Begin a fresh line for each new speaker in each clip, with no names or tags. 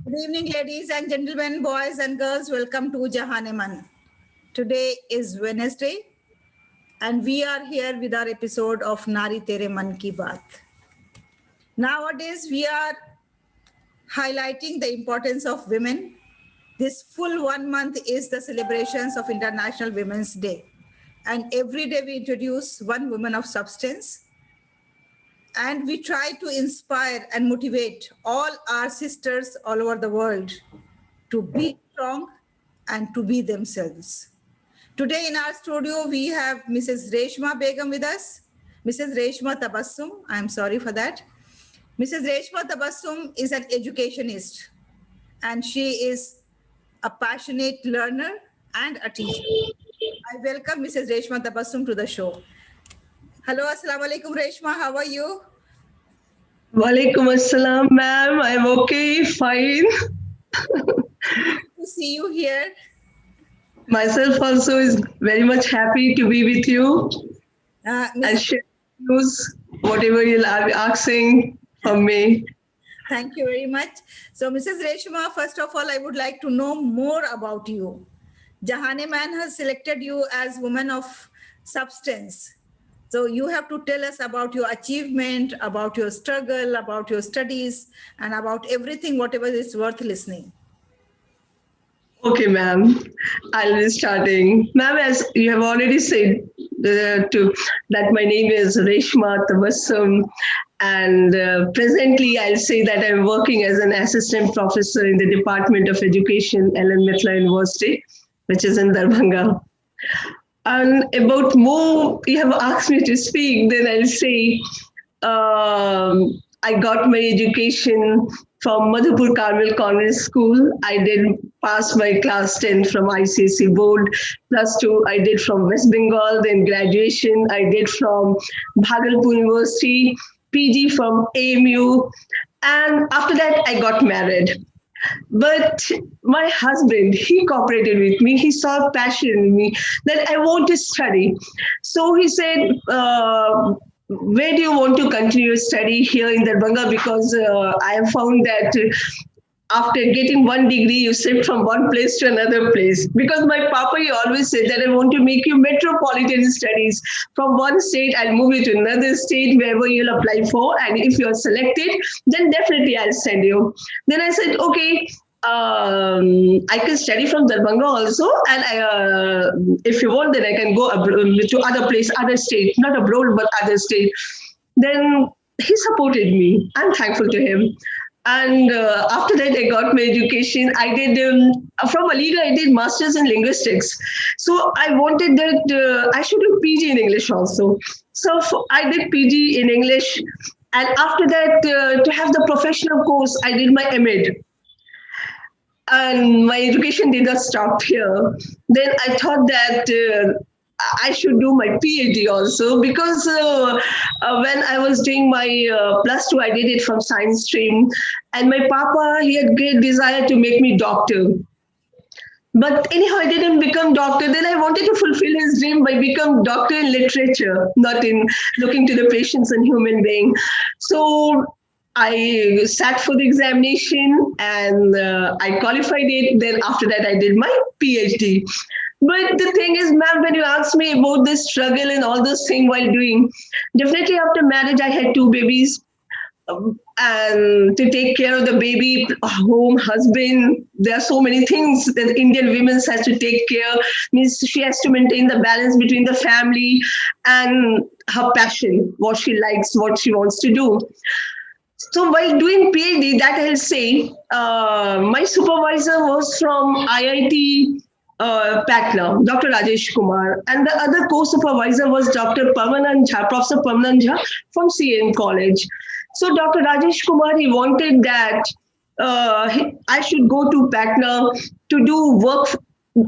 Good evening, ladies and gentlemen, boys and girls. Welcome to Jahaneman. Today is Wednesday, and we are here with our episode of Nari Tere Man Ki Baat. Nowadays, we are highlighting the importance of women. This full 1 month is the celebrations of International Women's Day. And every day we introduce one woman of substance, and we try to inspire and motivate all our sisters all over the world to be strong and to be themselves. Today in our studio, we have Mrs. Reshma Begum with us, Mrs. Reshma Tabassum. I'm sorry for that. Mrs. Reshma Tabassum is an educationist, and she is a passionate learner and a teacher. I welcome Mrs. Reshma Tabassum to the show. Hello, Assalamu alaikum, Reshma. How are you?
Walaikum assalam, ma'am. I'm okay, fine.
Good to see you here.
Myself also is very much happy to be with you and
Mrs.
share news, whatever you'll be asking from me.
Thank you very much. So, Mrs. Reshma, first of all, I would like to know more about you. Jahaneman has selected you as woman of substance. So, you have to tell us about your achievement, about your struggle, about your studies, and about everything, whatever is worth listening.
Okay, ma'am. I'll be starting. Ma'am, as you have already said that my name is Reshma Tabassum, and presently I'll say that I'm working as an assistant professor in the Department of Education, Ellen Metla University, which is in Darbhanga. And about more, you have asked me to speak, then I'll say I got my education from Madhupur Carmel Convent School. I did pass my class 10 from ICSE board. Plus 2, I did from West Bengal. Then graduation, I did from Bhagalpur University. PG from AMU. And after that, I got married. But my husband, he cooperated with me. He saw passion in me that I want to study. So he said, where do you want to continue study here in Darbhanga? Because I have found that after getting one degree, you shift from one place to another place. Because my papa, he always said that I want to make you metropolitan studies. From one state, I'll move you to another state, wherever you'll apply for. And if you're selected, then definitely I'll send you. Then I said, okay, I can study from Darbhanga also, and if you want, then I can go to other place, other state, not abroad, but other state. Then he supported me. I'm thankful to him. And after that, I got my education. I did, from Aligarh, I did Masters in Linguistics. So I wanted that I should do PG in English also. So I did PG in English. And after that, to have the professional course, I did my MEd. And my education did not stop here. Then I thought that I should do my PhD also because when I was doing my plus 2, I did it from science stream. And my papa, he had great desire to make me doctor. But anyhow, I didn't become doctor. Then I wanted to fulfill his dream by become doctor in literature, not in looking to the patients and human being. So I sat for the examination and I qualified it. Then after that, I did my PhD. But the thing is, ma'am, when you asked me about this struggle and all those things while doing, definitely after marriage, I had 2 babies. And to take care of the baby, home, husband, there are so many things that Indian women has to take care. Means she has to maintain the balance between the family and her passion, what she likes, what she wants to do. So while doing PhD, that I'll say, my supervisor was from IIT Patna, Dr. Rajesh Kumar, and the other co-supervisor was Dr. Pavanand Jha, Professor Pavanand Jha from CN College. So Dr. Rajesh Kumar, he wanted that I should go to Patna to do work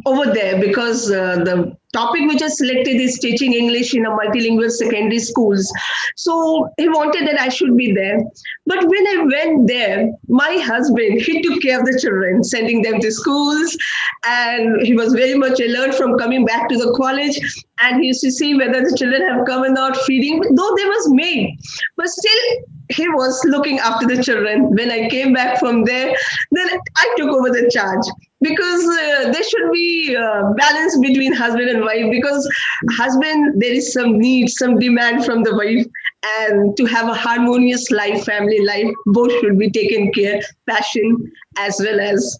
over there because the topic which is selected is teaching English in a multilingual secondary schools. So he wanted that I should be there. But when I went there, my husband, he took care of the children, sending them to schools. And he was very much alert from coming back to the college. And he used to see whether the children have come or not, feeding, though they was maid. But still, he was looking after the children. When I came back from there, then I took over the charge because there should be balance between husband and wife, because husband, there is some need, some demand from the wife, and to have a harmonious life, family life, both should be taken care, passion as well as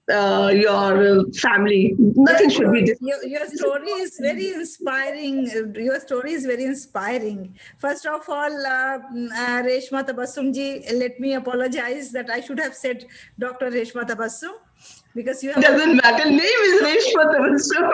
your family. Nothing should be
your story is very inspiring. Your story is very inspiring. First of all, Reshma Tabassum ji, let me apologize that I should have said Dr. Reshma Tabassum, because you have
doesn't matter. Name is Reshma Tabassum.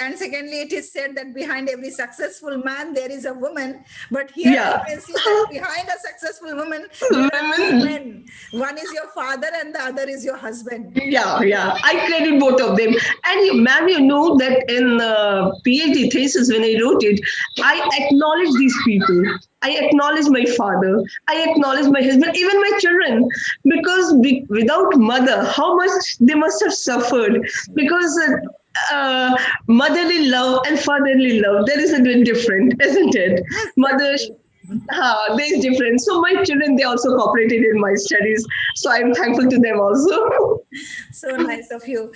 and secondly, it is said that behind every successful man there is a woman. But here I can see that behind a successful woman there are two men. One is your father and the other is your husband.
Yeah. I credit both of them. And ma'am, you know that in PhD thesis when I wrote it, I acknowledge these people. I acknowledge my father. I acknowledge my husband, even my children, because without mother, how much they must have suffered. Because motherly love and fatherly love, there is a bit different, isn't it? Mother. There's difference. So my children, they also cooperated in my studies. So I'm thankful to them also.
So nice of you.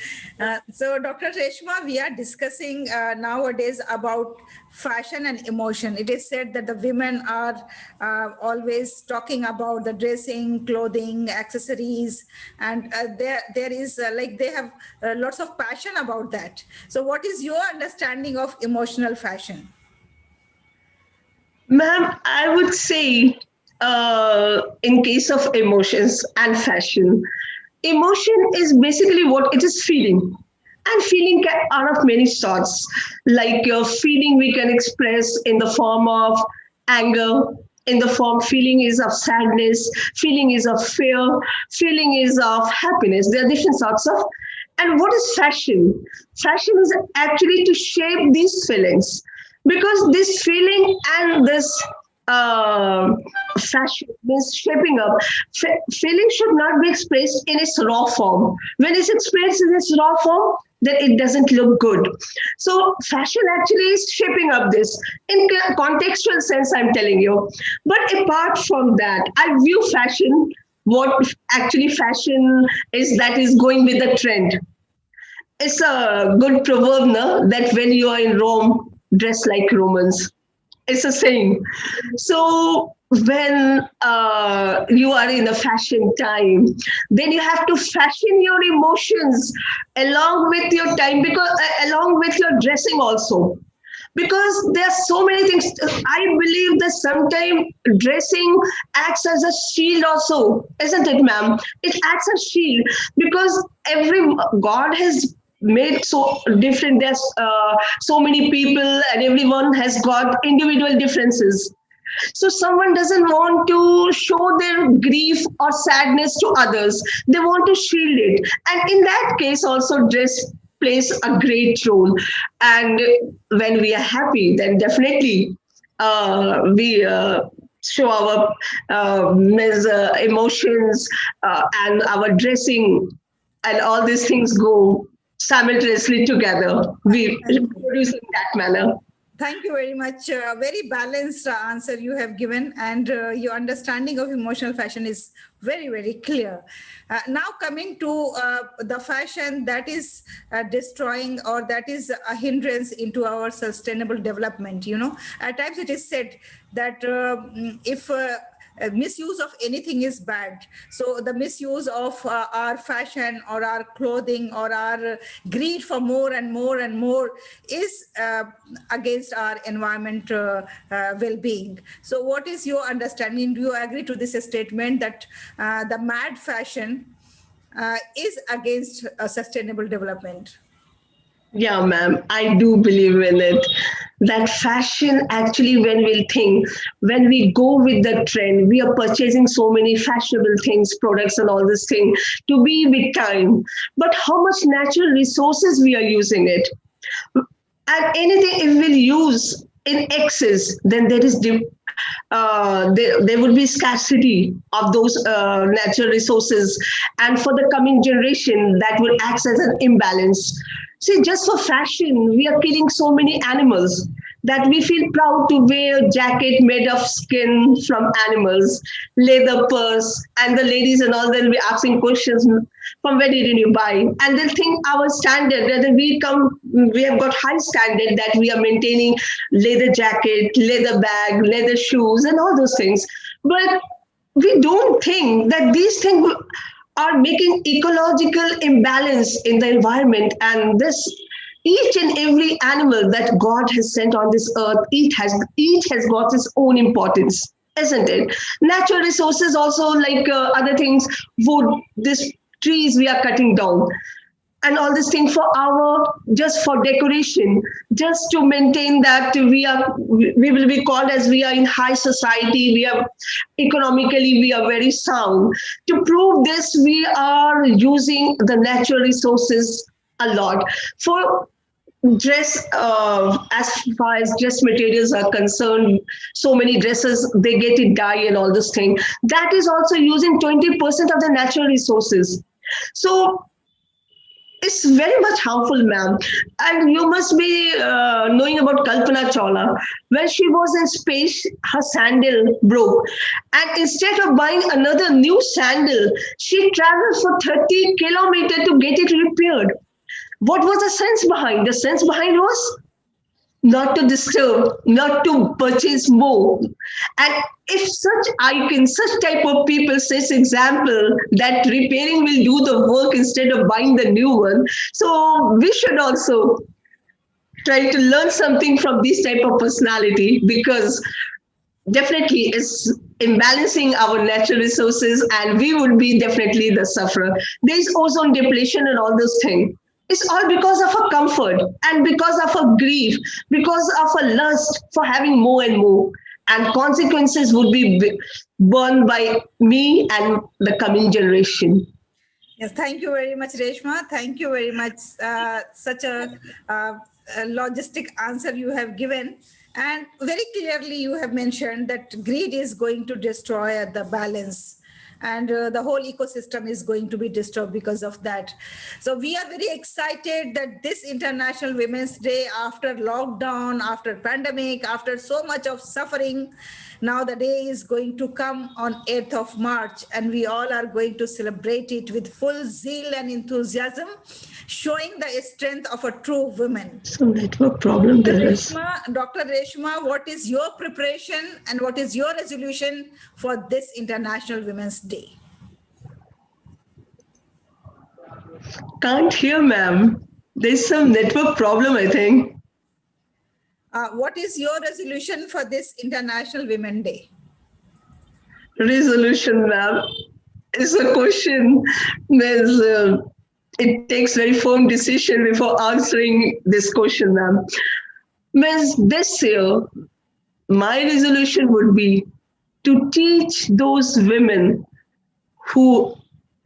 So Dr. Reshma, we are discussing nowadays about fashion and emotion. It is said that the women are always talking about the dressing, clothing, accessories, and there is like they have lots of passion about that. So what is your understanding of emotional fashion?
Ma'am, I would say in case of emotions and fashion, emotion is basically what it is feeling. And feeling are of many sorts. Like your feeling we can express in the form of anger, in the form feeling is of sadness, feeling is of fear, feeling is of happiness. There are different sorts of. And what is fashion? Fashion is actually to shape these feelings, because this feeling and this fashion means shaping up. Feeling should not be expressed in its raw form. When it's expressed in its raw form, then it doesn't look good. So fashion actually is shaping up this in contextual sense, I'm telling you. But apart from that, I view fashion, what actually fashion is, that is going with the trend. It's a good proverb, no? That when you are in Rome, dress like Romans. It's a saying. So when you are in a fashion time, then you have to fashion your emotions along with your time, because along with your dressing also. Because there are so many things. I believe that sometimes dressing acts as a shield also, isn't it, ma'am? It acts as shield, because every God has made so different. There's so many people and everyone has got individual differences. So someone doesn't want to show their grief or sadness to others. They want to shield it. And in that case also dress plays a great role. And when we are happy, then definitely we show our emotions, and our dressing and all these things go simultaneously together. We produce in that manner.
Thank you very much. Very balanced answer you have given, and your understanding of emotional fashion is very, very clear. Now coming to the fashion that is destroying, or that is a hindrance into our sustainable development. You know, at times it is said that if misuse of anything is bad. So the misuse of our fashion or our clothing or our greed for more and more and more is against our environment well-being. So what is your understanding? Do you agree to this statement that the mad fashion is against sustainable development?
Yeah, ma'am, I do believe in it. That fashion actually, when we'll think, when we go with the trend, we are purchasing so many fashionable things, products, and all this thing to be with time. But how much natural resources we are using it? And anything, if we'll use in excess, then there would be scarcity of those natural resources, and for the coming generation that will act as an imbalance. See, just for fashion we are killing so many animals. that we feel proud to wear a jacket made of skin from animals, leather purse, and the ladies and all, they'll be asking questions from where did you buy? And they'll think our standard, whether we have got high standard that we are maintaining leather jacket, leather bag, leather shoes, and all those things. But we don't think that these things are making ecological imbalance in the environment, and this each and every animal that God has sent on this earth, each has got its own importance, isn't it? Natural resources also, like other things, wood, this trees we are cutting down, and all this thing for our, just for decoration, just to maintain that we will be called as we are in high society, we are economically, we are very sound. To prove this, we are using the natural resources a lot for dress, as far as dress materials are concerned. So many dresses, they get it dye and all this thing, that is also using 20% of the natural resources. So it's very much harmful, ma'am. And you must be knowing about Kalpana Chawla. When she was in space, her sandal broke. And instead of buying another new sandal, she traveled for 30 kilometers to get it repaired. What was the sense behind? The sense behind was not to disturb, not to purchase more. And if such icons, such type of people says example that repairing will do the work instead of buying the new one, so we should also try to learn something from this type of personality, because definitely it's imbalancing our natural resources and we would be definitely the sufferer. There's ozone depletion and all those things. It's all because of a comfort and because of a grief, because of a lust for having more and more. And consequences would be borne by me and the coming generation.
Yes, thank you very much, Reshma. Thank you very much. Such a logistic answer you have given. And very clearly, you have mentioned that greed is going to destroy the balance, and the whole ecosystem is going to be disturbed because of that. So we are very excited that this International Women's Day, after lockdown, after pandemic, after so much of suffering, now the day is going to come on 8th of March, and we all are going to celebrate it with full zeal and enthusiasm, showing the strength of a true woman.
Some network problem there is.
Dr. Reshma, what is your preparation and what is your resolution for this International Women's Day?
Can't hear, ma'am. There's some network problem, I think.
What is your resolution for this International Women's Day?
Resolution, ma'am, is a question. It takes very firm decision before answering this question, ma'am. Miss, this year, my resolution would be to teach those women who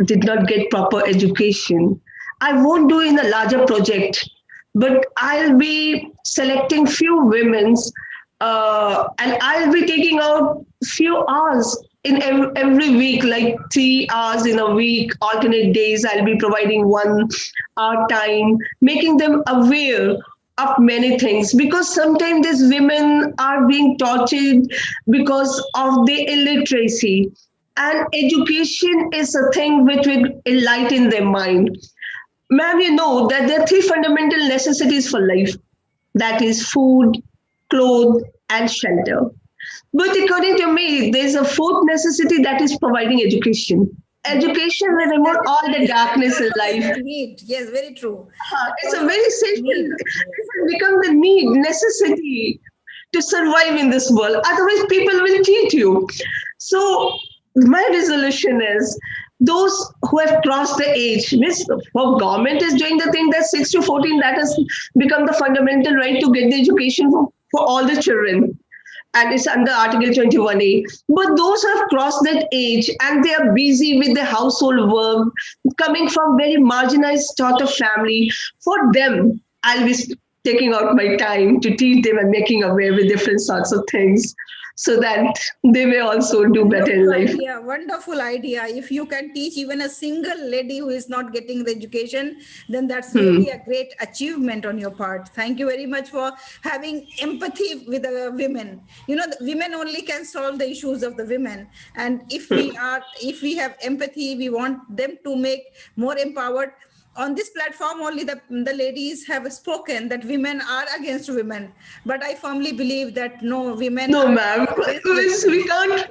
did not get proper education. I won't do in a larger project, but I'll be selecting few women's, and I'll be taking out few hours in every week, like 3 hours in a week, alternate days. I'll be providing 1 hour time, making them aware of many things, because sometimes these women are being tortured because of their illiteracy, and education is a thing which will enlighten their mind. Ma'am, you know that there are three fundamental necessities for life, that is food, clothes, and shelter. But according to me, there's a fourth necessity, that is providing education. Education will remove all the darkness in life.
Need. Yes, very true.
It's a very essential. It becomes the need, necessity to survive in this world. Otherwise, people will cheat you. So my resolution is those who have crossed the age, means for government is doing the thing that 6 to 14, that has become the fundamental right to get the education for all the children. And it's under Article 21A. But those who have crossed that age and they are busy with the household work, coming from very marginalized sort of family, for them, I'll be taking out my time to teach them and making aware with different sorts of things. so that they may also do better in
Wonderful
life.
idea, wonderful idea. If you can teach even a single lady who is not getting the education, then that's really a great achievement on your part. Thank you very much for having empathy with the women. You know, the women only can solve the issues of the women. And if we have empathy, we want them to make more empowered. On this platform, only the ladies have spoken that women are against women. But I firmly believe that no, women
No,
are
ma'am.
against
Miss,
women.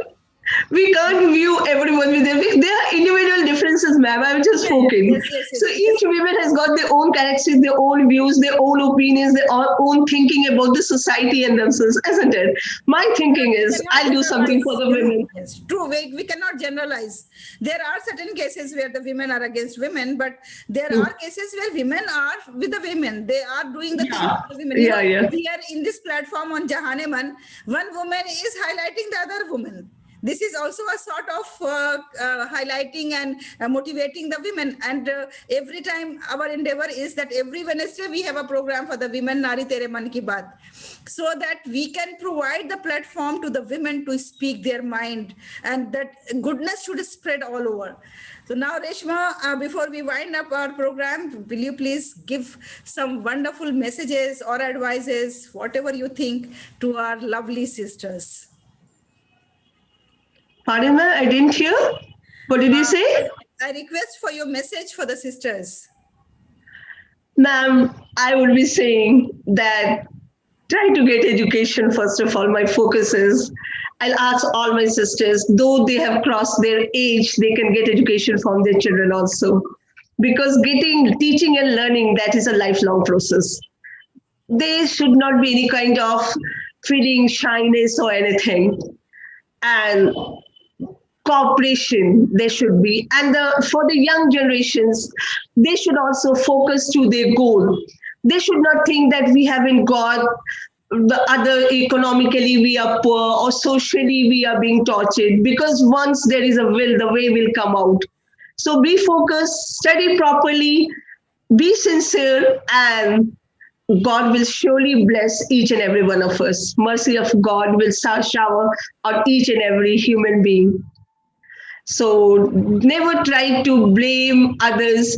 we can't view everyone with them. There are individual differences, ma'am. I've just
Yeah, yeah.
spoken.
Yes, yes,
So
yes.
each woman has got their own characteristics, their own views, their own opinions, their own thinking about the society and themselves, isn't it? My thinking
We
is
cannot
I'll do something
generalize,
for the
you know.
women.
Yes, true. We cannot generalize. There are certain cases where the women are against women, but there
Hmm.
are cases where women are with the women. They are doing the things
Yeah,
for the women. You
yeah,
know,
yeah.
here in this platform on Jahaneman, one woman is highlighting the other woman. This is also a sort of highlighting and motivating the women. And every time our endeavor is that every Wednesday we have a program for the women, Nari Tere Man Ki Baat, so that we can provide the platform to the women to speak their mind, and that goodness should spread all over. So now, Reshma, before we wind up our program, will you please give some wonderful messages or advices, whatever you think, to our lovely sisters?
Pardon, ma'am, I didn't hear. What did you say?
I request for your message for the sisters.
Ma'am, I would be saying that try to get education first of all. My focus is I'll ask all my sisters, though they have crossed their age, they can get education from their children also. Because getting teaching and learning, that is a lifelong process. There should not be any kind of feeling shyness or anything. And cooperation there should be, and for the young generations they should also focus to their goal. They should not think that we haven't got the other, economically we are poor or socially we are being tortured, because once there is a will, the way will come out. So be focused, study properly, be sincere, and God will surely bless each and every one of us. Mercy of God will shower on each and every human being. So never try to blame others.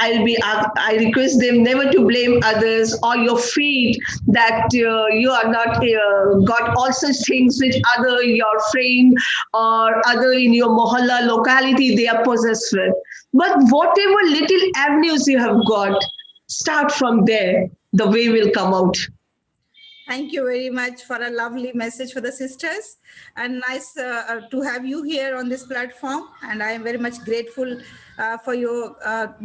I request them never to blame others or your fate that you are not got all such things which other your friend or other in your mohalla locality they are possessed with. But whatever little avenues you have got, start from there. The way will come out.
Thank you very much for a lovely message for the sisters, and nice to have you here on this platform. And I am very much grateful for your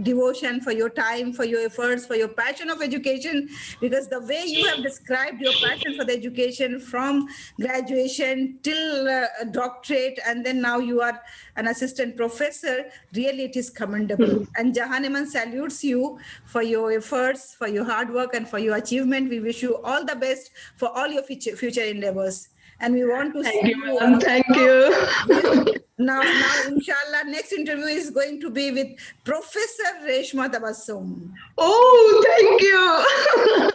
devotion, for your time, for your efforts, for your passion of education, because the way you have described your passion for the education from graduation till doctorate, and then now you are an assistant professor, really it is commendable. And Jahaneman salutes you for your efforts, for your hard work, and for your achievement. We wish you all the best for all your future endeavors. And we want to
Thank
see
you,
you.
ma'am. Thank
Yes.
you.
Now, inshallah, next interview is going to be with Professor Reshma Tabassum.
Oh, thank you.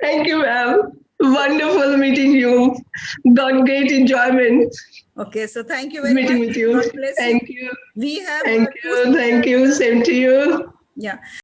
Thank you, ma'am. Wonderful meeting you. Got great enjoyment
Okay, so thank you very
meeting
much.
with you.
God bless you.
Thank you.
We have
Thank
two
you. Thank
sisters.
you. Same to you.
Yeah.